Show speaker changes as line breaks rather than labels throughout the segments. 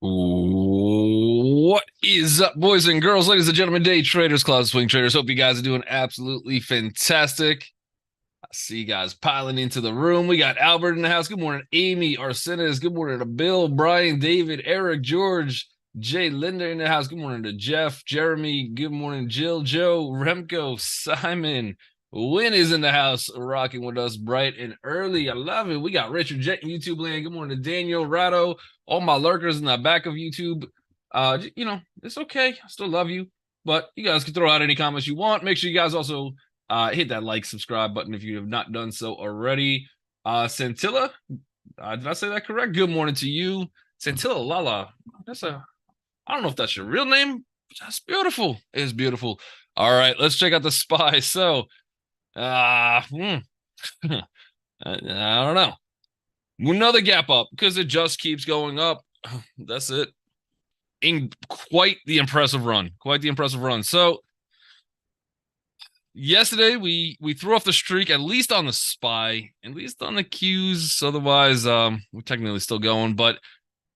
What is up, boys and girls, ladies and gentlemen, day traders, cloud swing traders? Hope you guys are doing absolutely fantastic. I see you guys piling into the room. We got Albert in the house. Good morning, Amy, Arsenis. Good morning to Bill, Brian, David, Eric, George, Jay, Linda in the house. Good morning to Jeff, Jeremy. Good morning, Jill, Joe, Remco, Simon. Win is in the house, rocking with us bright and early. I love it. We got Richard Jet in YouTube land. Good morning to Daniel, Rado, all my lurkers in the back of YouTube. It's okay. I still love you, but you guys can throw out any comments you want. Make sure you guys also hit that like, subscribe button if you have not done so already. Santilla, did I say that correct? Good morning to you, Santilla Lala. I don't know if that's your real name. But that's beautiful. It's beautiful. All right, let's check out the spy. So, I don't know. Another gap up because it just keeps going up. That's it. In quite the impressive run. Quite the impressive run. So yesterday we threw off the streak, at least on the spy, at least on the Qs. Otherwise, we're technically still going, but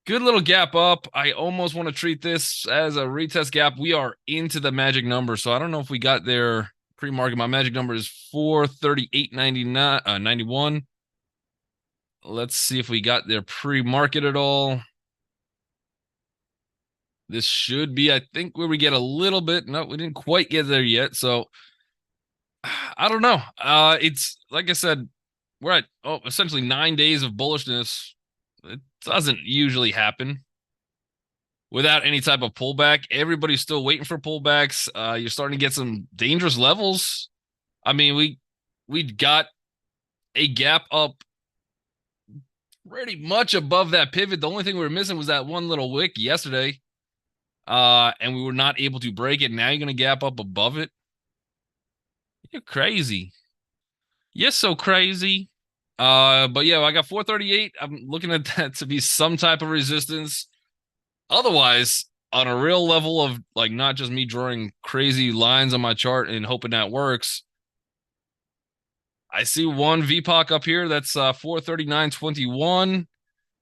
good little gap up. I almost want to treat this as a retest gap. We are into the magic number, so I don't know if we got there pre-market. My magic number is 438.91. Let's see if we got there pre-market at all. This should be, I think, where we get a little bit. No, we didn't quite get there yet. So I don't know. It's like I said, we're at essentially 9 days of bullishness. It doesn't usually happen without any type of pullback. Everybody's still waiting for pullbacks. You're starting to get some dangerous levels. I mean, we got a gap up pretty much above that pivot. The only thing we were missing was that one little wick yesterday. And we were not able to break it. Now you're going to gap up above it. You're crazy. You're so crazy. But yeah, I got 438. I'm looking at that to be some type of resistance. Otherwise, on a real level of like not just me drawing crazy lines on my chart and hoping that works, I see one VPOC up here that's 439.21.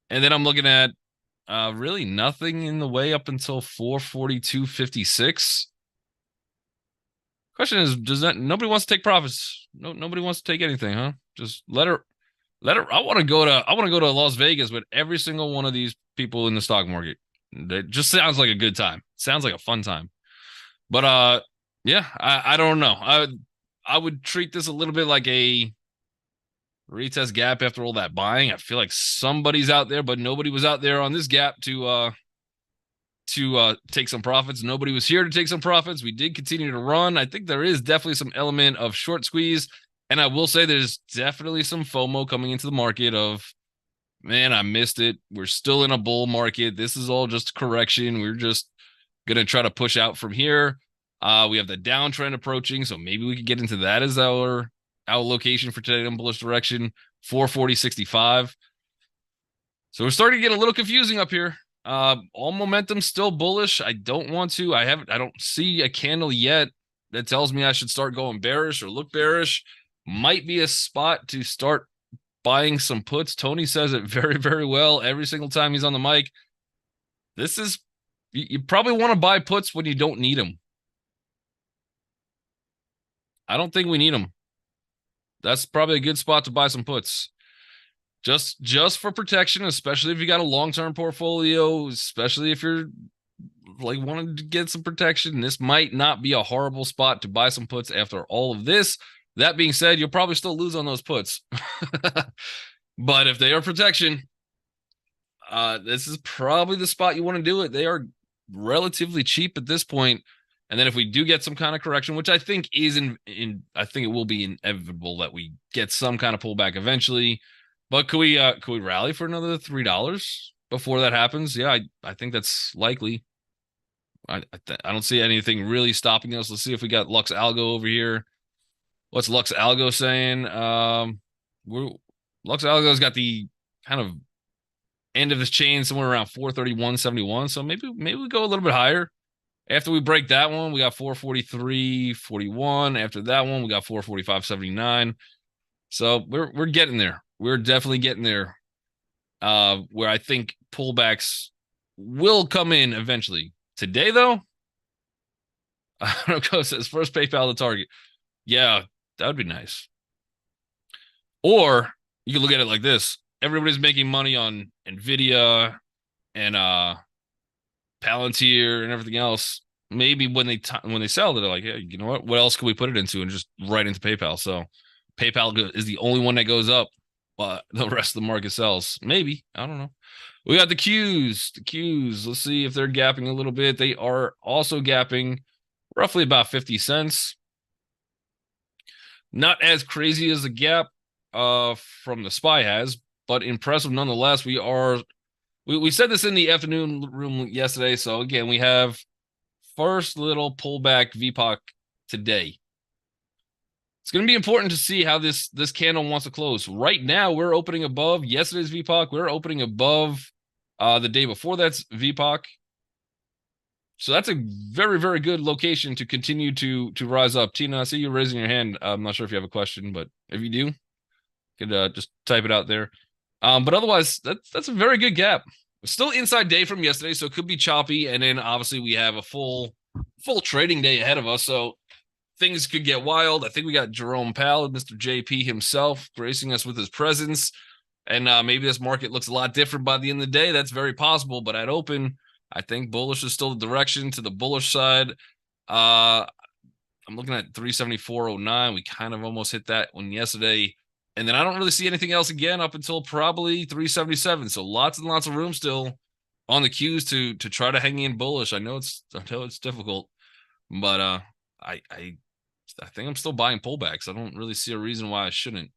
And then I'm looking at really nothing in the way up until 442.56. Question is, nobody wants to take profits? Nobody wants to take anything, huh? Just let her. I want to go to Las Vegas with every single one of these people in the stock market. It just sounds like a good time. Sounds like a fun time. But yeah, I don't know. I would treat this a little bit like a retest gap after all that buying. I feel like somebody's out there, but nobody was out there on this gap to take some profits. Nobody was here to take some profits. We did continue to run. I think there is definitely some element of short squeeze. And I will say there's definitely some FOMO coming into the market of, man, I missed it. We're still in a bull market. This is all just correction. We're just going to try to push out from here. We have the downtrend approaching, so maybe we could get into that as our location for today in bullish direction, 440.65. So we're starting to get a little confusing up here. All momentum still bullish. I don't see a candle yet that tells me I should start going bearish or look bearish. Might be a spot to start buying some puts. Tony says it very, very well every single time he's on the mic. You probably want to buy puts when you don't need them. I don't think we need them. That's probably a good spot to buy some puts. Just for protection, especially if you got a long-term portfolio, especially if you're like wanting to get some protection. This might not be a horrible spot to buy some puts after all of this. That being said, you'll probably still lose on those puts. But if they are protection, this is probably the spot you want to do it. They are relatively cheap at this point. And then if we do get some kind of correction, which I think is I think it will be inevitable that we get some kind of pullback eventually. But could we rally for another $3 before that happens? Yeah, I think that's likely. I don't see anything really stopping us. Let's see if we got Lux Algo over here. What's Lux Algo saying? Lux Algo's got the kind of end of this chain somewhere around 431.71. So maybe we go a little bit higher. After we break that one, we got 443.41. After that one, we got 445.79. So we're getting there. We're definitely getting there. Where I think pullbacks will come in eventually. Today, though, I don't know. It says first PayPal to target. Yeah, that would be nice. Or you can look at it like this: everybody's making money on NVDA and Palantir and everything else. Maybe when they sell it, they're like, hey, you know what? What else can we put it into? And just right into PayPal. So PayPal is the only one that goes up, but the rest of the market sells. Maybe, I don't know. We got the Qs. The Qs. Let's see if they're gapping a little bit. They are also gapping roughly about 50 cents. Not as crazy as the gap from the SPY has, but impressive nonetheless. We said this in the afternoon room yesterday. So again, we have first little pullback VPOC today. It's going to be important to see how this candle wants to close. Right now, we're opening above yesterday's VPOC. We're opening above the day before that's VPOC. So that's a very, very good location to continue to rise up. Tina, I see you raising your hand. I'm not sure if you have a question, but if you do, you could just type it out there. But otherwise, that's a very good gap. Still inside day from yesterday, so it could be choppy. And then obviously we have a full trading day ahead of us, so things could get wild. I think we got Jerome Powell, Mr. JP himself, gracing us with his presence. And maybe this market looks a lot different by the end of the day. That's very possible. But at open, I think bullish is still the direction to the bullish side. I'm looking at 374.09. We kind of almost hit that one yesterday. And then I don't really see anything else again up until probably 377. So lots and lots of room still on the Qs to try to hang in bullish. I know it's difficult, but I think I'm still buying pullbacks. I don't really see a reason why I shouldn't.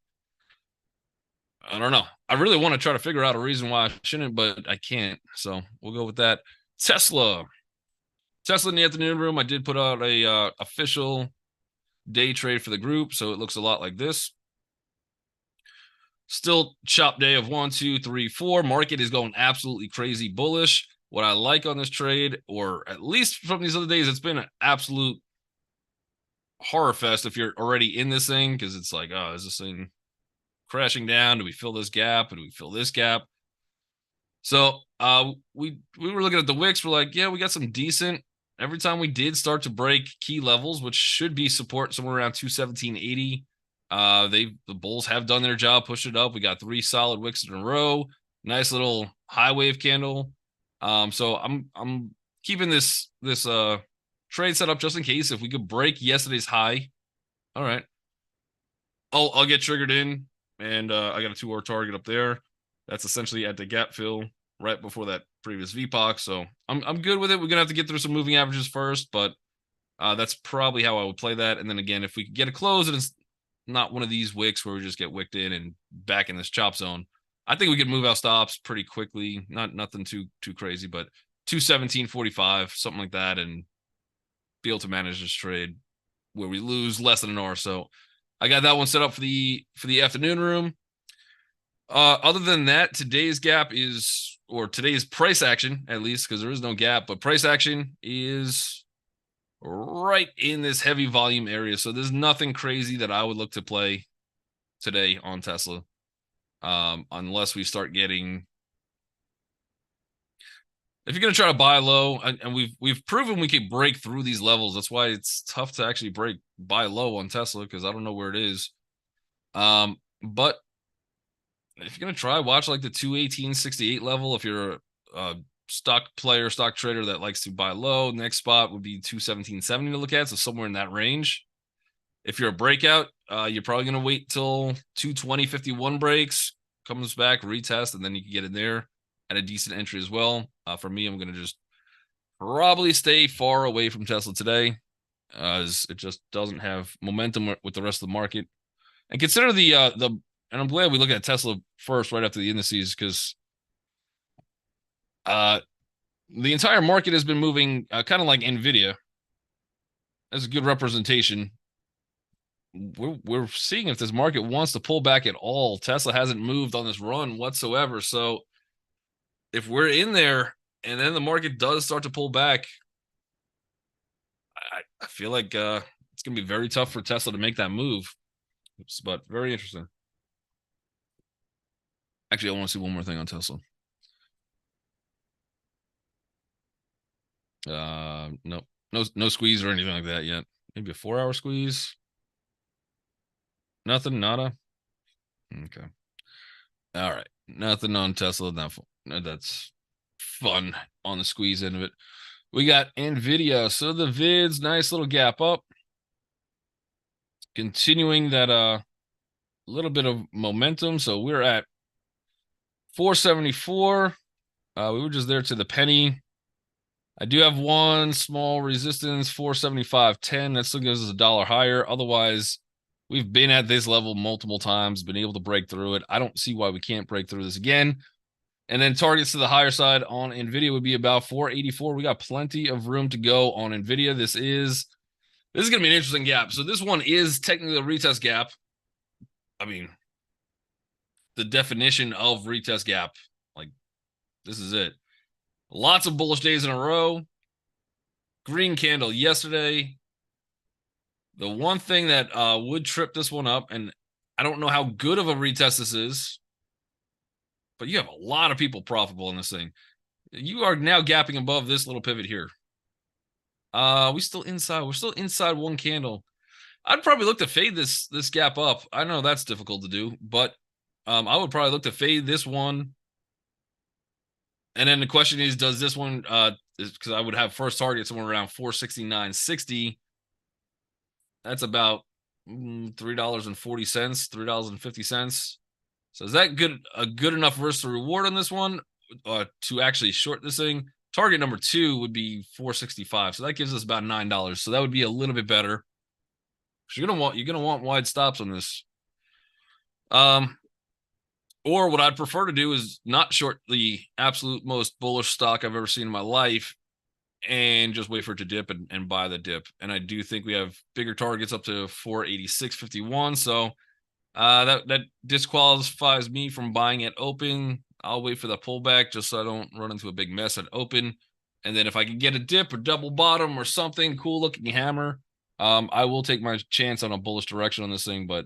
I don't know. I really want to try to figure out a reason why I shouldn't, but I can't. So we'll go with that. Tesla in the afternoon room. I did put out a official day trade for the group, so it looks a lot like this. Still chop day of 1, 2, 3, 4. Market is going absolutely crazy bullish. What I like on this trade, or at least from these other days, it's been an absolute horror fest if you're already in this thing, because it's like, oh, is this thing crashing down? Do we fill this gap? Do we fill this gap? So we were looking at the wicks. We're like, yeah, we got some decent. Every time we did start to break key levels, which should be support somewhere around 217.80. The bulls have done their job, pushed it up. We got 3 solid wicks in a row. Nice little high wave candle. So I'm keeping this trade set up just in case if we could break yesterday's high. All right, I'll get triggered in, and I got a 2-hour target up there. That's essentially at the gap fill right before that previous VPOC. So I'm good with it. We're gonna have to get through some moving averages first, but that's probably how I would play that. And then again, if we could get a close and it's not one of these wicks where we just get wicked in and back in this chop zone, I think we could move out stops pretty quickly. Nothing too crazy, but 217.45, something like that, and be able to manage this trade where we lose less than an hour. So I got that one set up for the afternoon room. Other than that, today's gap is, or today's price action, at least, because there is no gap, but price action is right in this heavy volume area. So there's nothing crazy that I would look to play today on Tesla, unless we start getting. If you're gonna try to buy low, and we've proven we can break through these levels. That's why it's tough to actually buy low on Tesla, because I don't know where it is. But if you're gonna try, watch like the 218.68 level. If you're a stock player, stock trader that likes to buy low, next spot would be 217.70 to look at. So somewhere in that range. If you're a breakout, you're probably gonna wait till 220.51 breaks, comes back, retest, and then you can get in there at a decent entry as well. For me, I'm gonna just probably stay far away from Tesla today, as it just doesn't have momentum with the rest of the market. And consider and I'm glad we look at Tesla first right after the indices, because the entire market has been moving kind of like NVIDIA. That's a good representation. We're seeing if this market wants to pull back at all. Tesla hasn't moved on this run whatsoever. So if we're in there and then the market does start to pull back, I feel like it's going to be very tough for Tesla to make that move. But very interesting. Actually, I want to see one more thing on Tesla. Nope. No squeeze or anything like that yet. Maybe a 4-hour squeeze. Nothing, nada. Okay. All right. Nothing on Tesla. That's fun on the squeeze end of it. We got NVIDIA. So the vids, nice little gap up. Continuing that little bit of momentum. So we're at 474. We were just there to the penny. I do have one small resistance, 475.10. That still gives us $1 higher. Otherwise, we've been at this level multiple times, been able to break through it. I don't see why we can't break through this again. And then targets to the higher side on NVIDIA would be about 484. We got plenty of room to go on NVIDIA. This is going to be an interesting gap. So this one is technically a retest gap. I mean, the definition of retest gap, like this is it. Lots of bullish days in a row. Green candle yesterday. The one thing that would trip this one up, and I don't know how good of a retest this is, but you have a lot of people profitable in this thing. You are now gapping above this little pivot here. We're still inside one candle. I'd probably look to fade this gap up. I know that's difficult to do, but I would probably look to fade this one. And then the question is, does this one because I would have first target somewhere around 469.60. That's about $3.40, $3.50. So is that a good enough risk to reward on this one to actually short this thing? Target number 2 would be 465. So that gives us about $9. So that would be a little bit better. You're gonna want wide stops on this. Or what I'd prefer to do is not short the absolute most bullish stock I've ever seen in my life and just wait for it to dip and buy the dip. And I do think we have bigger targets up to 486.51. So that disqualifies me from buying at open. I'll wait for the pullback just so I don't run into a big mess at open. And then if I can get a dip or double bottom or something cool looking hammer, I will take my chance on a bullish direction on this thing. But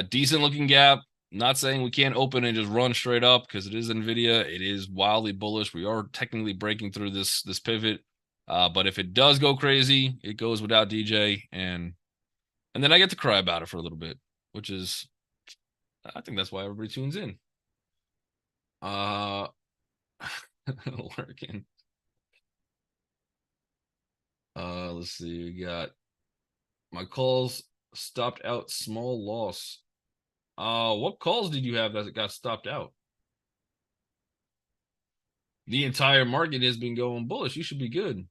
decent looking gap. Not saying we can't open and just run straight up because it is NVIDIA. It is wildly bullish. We are technically breaking through this pivot. But if it does go crazy, it goes without DJ. And then I get to cry about it for a little bit, which is, I think that's why everybody tunes in. Working. Let's see. We got my calls stopped out, small loss. What calls did you have that got stopped out? The entire market has been going bullish. You should be good.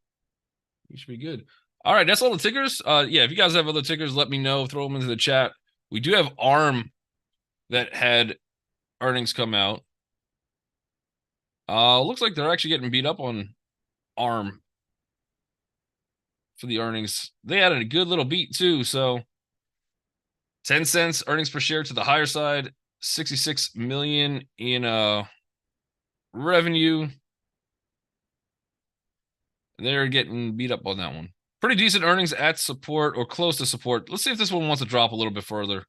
You should be good. All right, that's all the tickers. Yeah, if you guys have other tickers, let me know. Throw them into the chat. We do have ARM that had earnings come out. Looks like they're actually getting beat up on ARM for the earnings. They had a good little beat too. So 10 cents earnings per share to the higher side, 66 million in revenue. They're getting beat up on that one. Pretty decent earnings at support or close to support. Let's see if this one wants to drop a little bit further.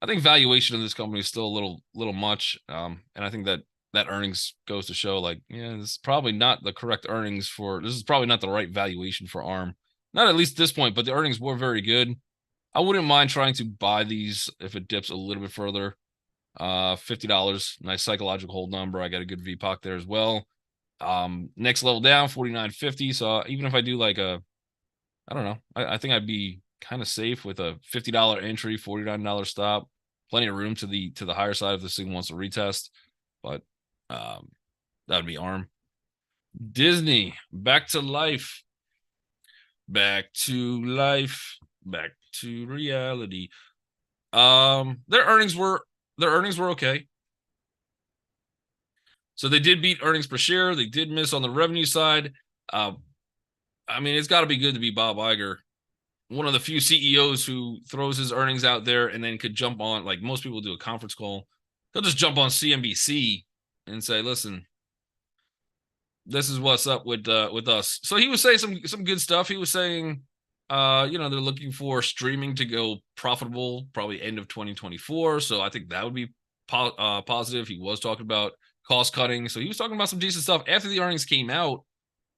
I think valuation of this company is still a little much. And I think that earnings goes to show like, yeah, this is probably not the correct earnings this is probably not the right valuation for ARM. Not at least at this point, but the earnings were very good. I wouldn't mind trying to buy these if it dips a little bit further. $50, nice psychological hold number. I got a good VPOC there as well. Next level down, 49.50. So even if I do like I don't know, I think I'd be kind of safe with a $50 entry, $49 stop. Plenty of room to the higher side if this thing wants to retest. But that would be ARM. Disney, back to life. Back to life. Back to reality. Their earnings were okay. So they did beat earnings per share. They did miss on the revenue side. I mean, it's got to be good to be Bob Iger, one of the few CEOs who throws his earnings out there and then could jump on, like most people do a conference call. He'll just jump on CNBC and say, listen, this is what's up with us. So he was saying some good stuff. He was saying, they're looking for streaming to go profitable probably end of 2024. So I think that would be positive. He was talking about cost cutting. So he was talking about some decent stuff after the earnings came out.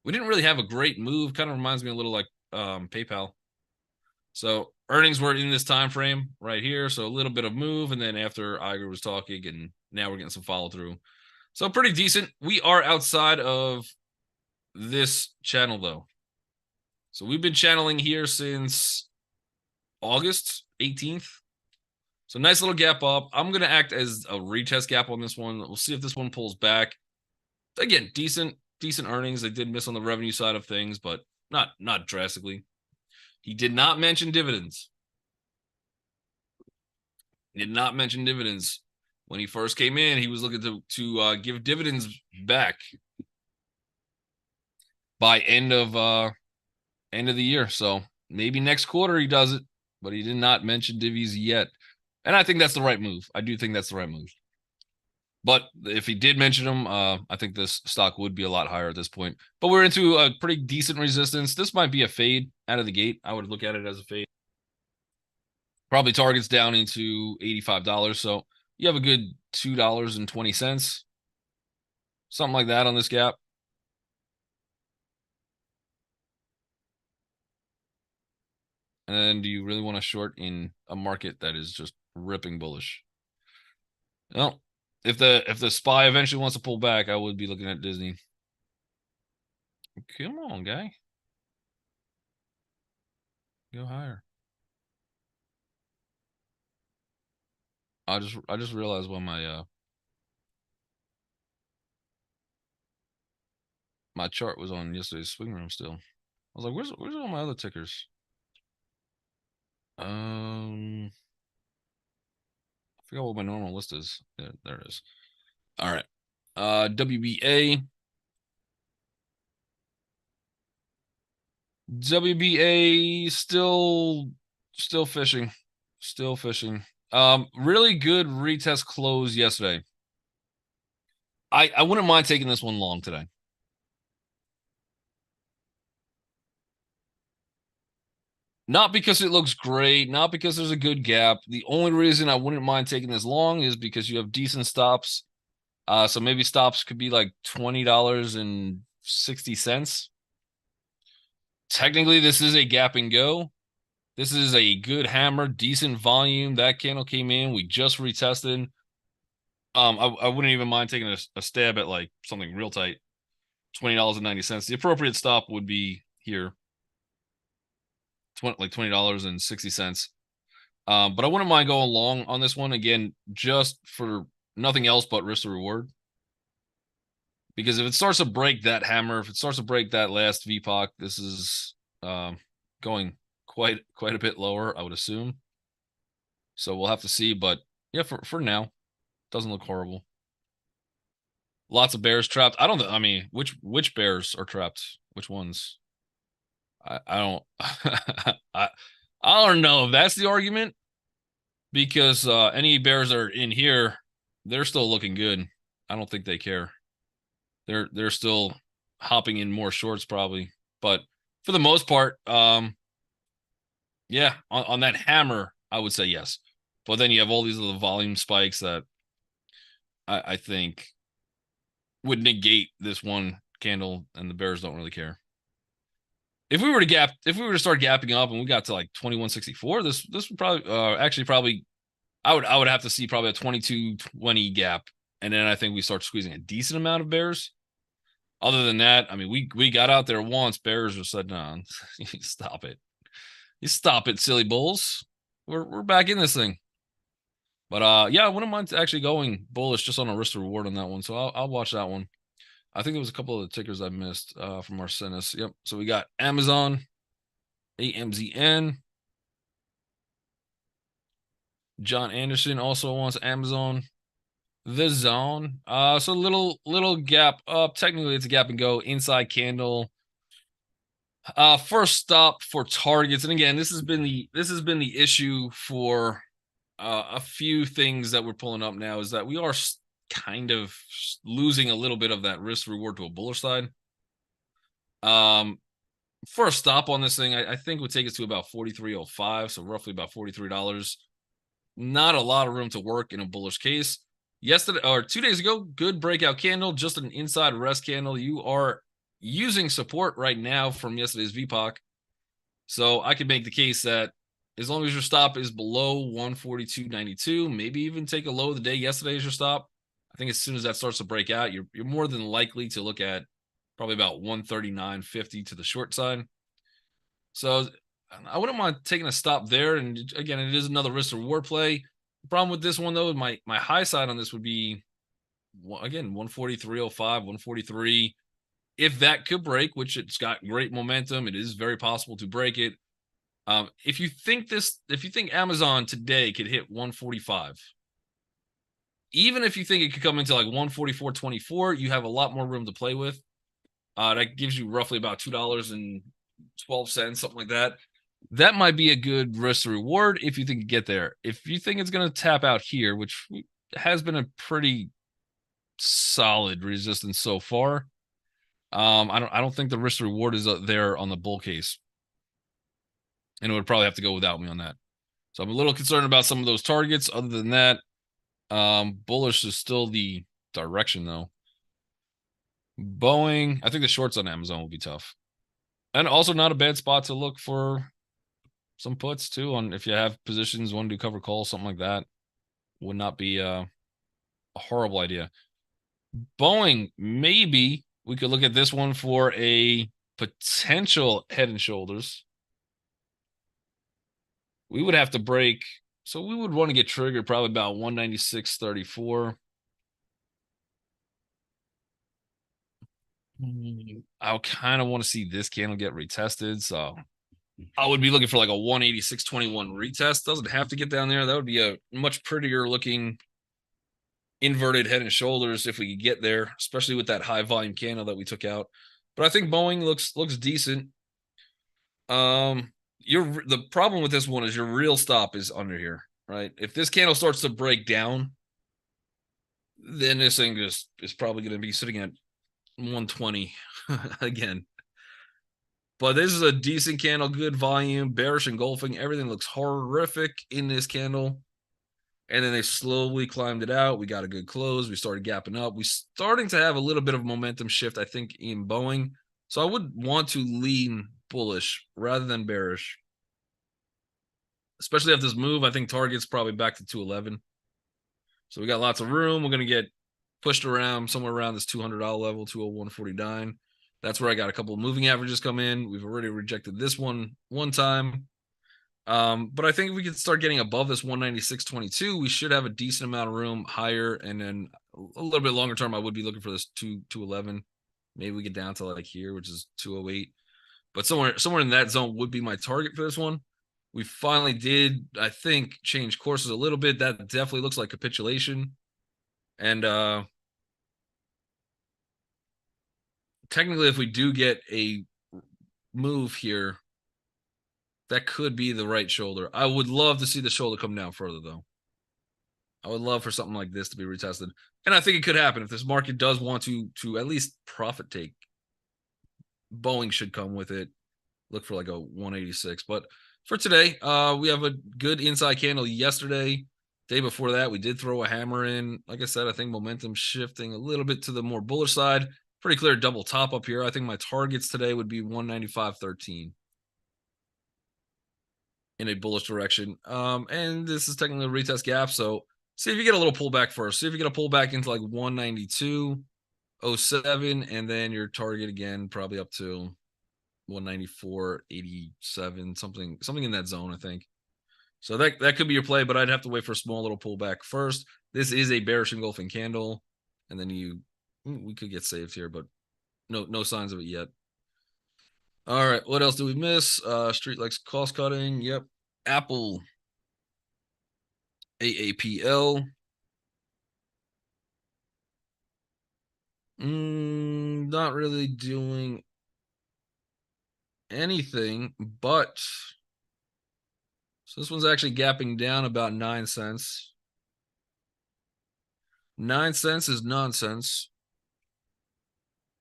we didn't really have a great move. Kind of reminds me a little like PayPal. So earnings were in this time frame right here. So a little bit of move, and then after Iger was talking, and now we're getting some follow through. So pretty decent. We are outside of this channel though. So we've been channeling here since August 18th. So nice little gap up. I'm going to act as a retest gap on this one. We'll see if this one pulls back. Again, decent earnings. They did miss on the revenue side of things, but not drastically. He did not mention dividends. He did not mention dividends. When he first came in, he was looking to give dividends back by end of the year. So maybe next quarter he does it, but he did not mention divvies yet. And I think that's the right move. I do think that's the right move. But if he did mention them, I think this stock would be a lot higher at this point. But we're into a pretty decent resistance. This might be a fade out of the gate. I would look at it as a fade. Probably targets down into $85. So you have a good $2.20, something like that on this gap. And then do you really want to short in a market that is just ripping bullish? Well, if the SPY eventually wants to pull back, I would be looking at Disney. Come on, guy. Go higher. I just realized why my chart was on yesterday's swing room still. I was like, where's all my other tickers? I forgot what my normal list is. There it is. All right. WBA. WBA still fishing. Still fishing. Really good retest close yesterday. I wouldn't mind taking this one long today. Not because it looks great, not because there's a good gap. The only reason I wouldn't mind taking this long is because you have decent stops. So maybe stops could be like $20.60. Technically, this is a gap and go. This is a good hammer, decent volume. That candle came in. We just retested. I wouldn't even mind taking a stab at like something real tight. $20.90. The appropriate stop would be here. Like $20.60. But I wouldn't mind going long on this one again, just for nothing else but risk to reward. Because if it starts to break that hammer, if it starts to break that last VPOC, this is going quite a bit lower, I would assume. So we'll have to see. But yeah, for now, doesn't look horrible. Lots of bears trapped. I mean, which bears are trapped? Which ones? I don't I don't know if that's the argument, because any bears that are in here, they're still looking good. I don't think they care. They're still hopping in more shorts probably, but for the most part, yeah, on that hammer, I would say yes. But then you have all these little volume spikes that I think would negate this one candle, and the bears don't really care. If we were to start gapping up and we got to like 2164, this would probably I would have to see probably a 2220 gap, and then I think we start squeezing a decent amount of bears. Other than that, I mean, we got out there once, bears were said, no, stop it. You stop it, silly bulls. We're back in this thing. But yeah, I wouldn't mind actually going bullish just on a risk to reward on that one. So I'll watch that one. I think there was a couple of the tickers I missed from Arsenis. Yep. So we got Amazon, AMZN. John Anderson also wants Amazon. The Zone. So little gap up. Technically, it's a gap and go inside candle. First stop for targets, and again, this has been the issue for a few things that we're pulling up now, is that we are kind of losing a little bit of that risk reward to a bullish side. First stop on this thing, I think would take us to about 43.05, so roughly about $43. Not a lot of room to work in a bullish case. Yesterday or 2 days ago, good breakout candle, just an inside rest candle. You are using support right now from yesterday's VPOC. So I could make the case that as long as your stop is below 142.92, maybe even take a low of the day yesterday as your stop. I think as soon as that starts to break out, you're more than likely to look at probably about 139.50 to the short side. So I wouldn't mind taking a stop there. And again, it is another risk reward play. The problem with this one though, my high side on this would be again 143.05, 143. If that could break, which it's got great momentum, it is very possible to break it. If you think Amazon today could hit 145, even if you think it could come into like 144.24, you have a lot more room to play with. That gives you roughly about $2.12, something like that. That might be a good risk to reward if you think you get there. If you think it's going to tap out here, which has been a pretty solid resistance so far, I don't think the risk to reward is there on the bull case, and it would probably have to go without me on that. So I'm a little concerned about some of those targets. Other than that, bullish is still the direction though. Boeing, I think the shorts on Amazon will be tough, and also not a bad spot to look for some puts too. On if you have positions, want to do cover call, something like that, would not be a horrible idea. Boeing, maybe we could look at this one for a potential head and shoulders. We would have to break, so we would want to get triggered probably about 196.34. I kind of want to see this candle get retested, so I would be looking for like a 186.21 retest. Doesn't have to get down there. That would be a much prettier looking inverted head and shoulders if we could get there, especially with that high volume candle that we took out. But I think Boeing looks decent. The problem with this one is your real stop is under here, right? If this candle starts to break down, then this thing is probably going to be sitting at 120 again. But this is a decent candle, good volume, bearish engulfing. Everything looks horrific in this candle. And then they slowly climbed it out. We got a good close. We started gapping up. We're starting to have a little bit of momentum shift, I think, in Boeing. So I would want to lean bullish rather than bearish. Especially after this move, I think target's probably back to 211. So we got lots of room. We're going to get pushed around somewhere around this $200 level, 201.49. That's where I got a couple of moving averages come in. We've already rejected this one time. But I think if we can start getting above this 196.22, we should have a decent amount of room higher. And then a little bit longer term, I would be looking for this 211. Maybe we get down to like here, which is 208. But somewhere in that zone would be my target for this one. We finally did, I think, change courses a little bit. That definitely looks like capitulation. And technically, if we do get a move here, that could be the right shoulder. I would love to see the shoulder come down further, though. I would love for something like this to be retested. And I think it could happen if this market does want to at least profit take. Boeing should come with it. Look for like a 186. But for today, we have a good inside candle yesterday. Day before that, we did throw a hammer in. Like I said, I think momentum shifting a little bit to the more bullish side. Pretty clear double top up here. I think my targets today would be 195.13 in a bullish direction. And this is technically a retest gap. So see if you get a little pullback first. See if you get a pullback into like 192.07, and then your target again, probably up to 194.87, something in that zone, I think. So that could be your play, but I'd have to wait for a small little pullback first. This is a bearish engulfing candle, and then we could get saved here, but no signs of it yet. All right, what else do we miss? Street likes cost cutting. Yep. Apple, AAPL. Not really doing anything, but so this one's actually gapping down about 9 cents. 9 cents is nonsense.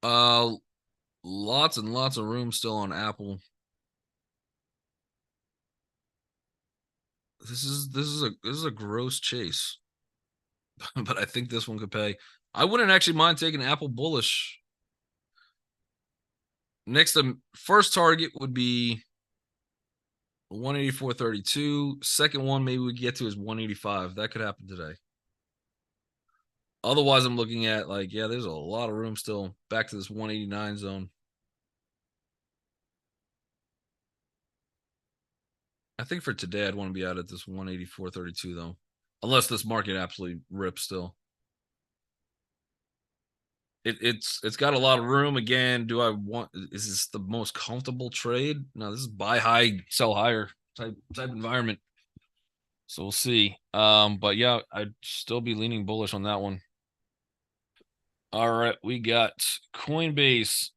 Lots and lots of room still on Apple. This is a gross chase. But I think this one could pay. I wouldn't actually mind taking Apple bullish. Next, the first target would be 184.32. Second one, maybe we get to is 185. That could happen today. Otherwise, I'm looking at like, yeah, there's a lot of room still back to this 189 zone. I think for today, I'd want to be out at this 184.32 though, unless this market absolutely rips still. It's got a lot of room. Again, do I want? Is this the most comfortable trade? No, this is buy high, sell higher type environment. So we'll see. But yeah, I'd still be leaning bullish on that one. All right, we got Coinbase.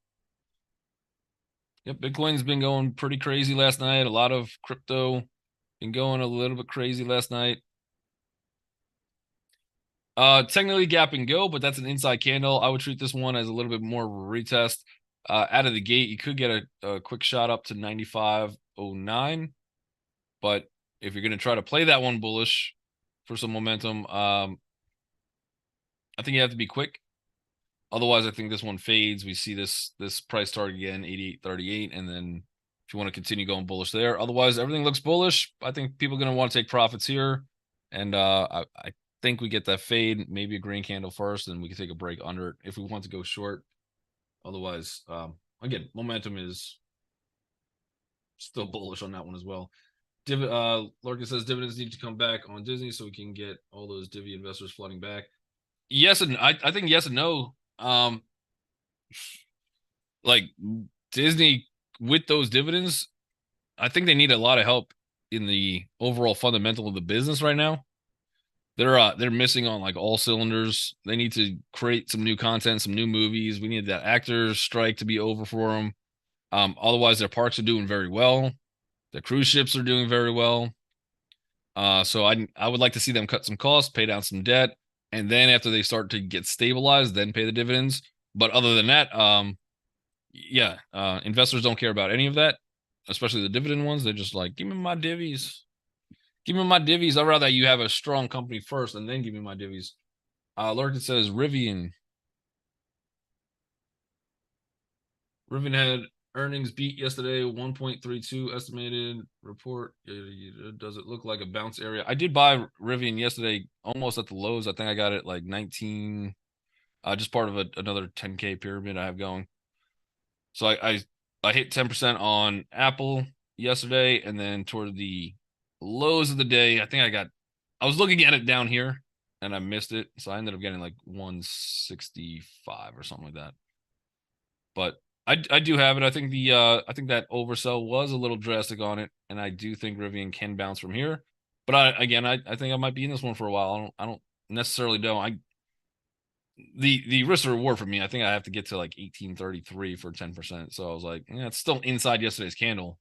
Yep, Bitcoin's been going pretty crazy last night. A lot of crypto been going a little bit crazy last night. Technically gap and go, but that's an inside candle. I would treat this one as a little bit more of a retest. Out of the gate, you could get a quick shot up to 95.09. But if you're going to try to play that one bullish for some momentum, I think you have to be quick. Otherwise, I think this one fades. We see this price target again, 88.38, and then if you want to continue going bullish there. Otherwise, everything looks bullish. I think people are going to want to take profits here, and I think we get that fade, maybe a green candle first, and we can take a break under it if we want to go short. Otherwise, again, momentum is still bullish on that one as well. Larkin says dividends need to come back on Disney so we can get all those divvy investors flooding back. Yes, and I think yes and no. Like Disney with those dividends, I think they need a lot of help in the overall fundamental of the business right now. They're missing on like all cylinders. They need to create some new content, some new movies. We need that actors strike to be over for them. Otherwise, their parks are doing very well. The cruise ships are doing very well. So I would like to see them cut some costs, pay down some debt, and then after they start to get stabilized, then pay the dividends. But other than that, yeah, investors don't care about any of that, especially the dividend ones. They're just like, give me my divvies. Give me my divvies. I'd rather you have a strong company first and then give me my divvies. Lurkin says RIVN. RIVN had earnings beat yesterday, 1.32 estimated report. Does it look like a bounce area? I did buy RIVN yesterday almost at the lows. I think I got it like 19, just part of another 10K pyramid I have going. So I hit 10% on Apple yesterday, and then toward the lows of the day, I was looking at it down here and I missed it. So I ended up getting like 165 or something like that. But I do have it. I think that oversell was a little drastic on it, and I do think Rivian can bounce from here. But I think I might be in this one for a while. I don't necessarily know. The risk or reward for me, I think I have to get to like 1833 for 10%. So I was like, yeah, it's still inside yesterday's candle.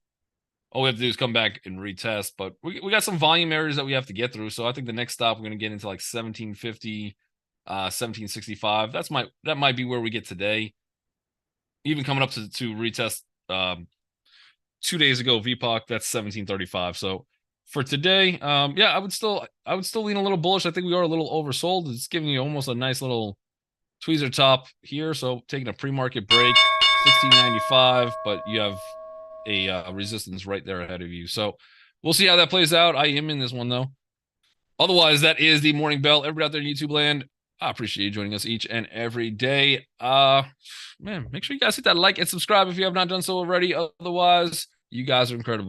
All we have to do is come back and retest, but we got some volume areas that we have to get through. So I think the next stop we're going to get into like 1750, 1765. That might be where we get today. Even coming up to retest 2 days ago, VPOC, that's 1735. So for today, yeah, I would still lean a little bullish. I think we are a little oversold. It's giving you almost a nice little tweezer top here. So taking a pre-market break, 1695, but you have a resistance right there ahead of you. So we'll see how that plays out. I am in this one though. Otherwise, that is the morning bell. Everybody out there in YouTube land, I appreciate you joining us each and every day. Man, make sure you guys hit that like and subscribe if you have not done so already. Otherwise, you guys are incredible.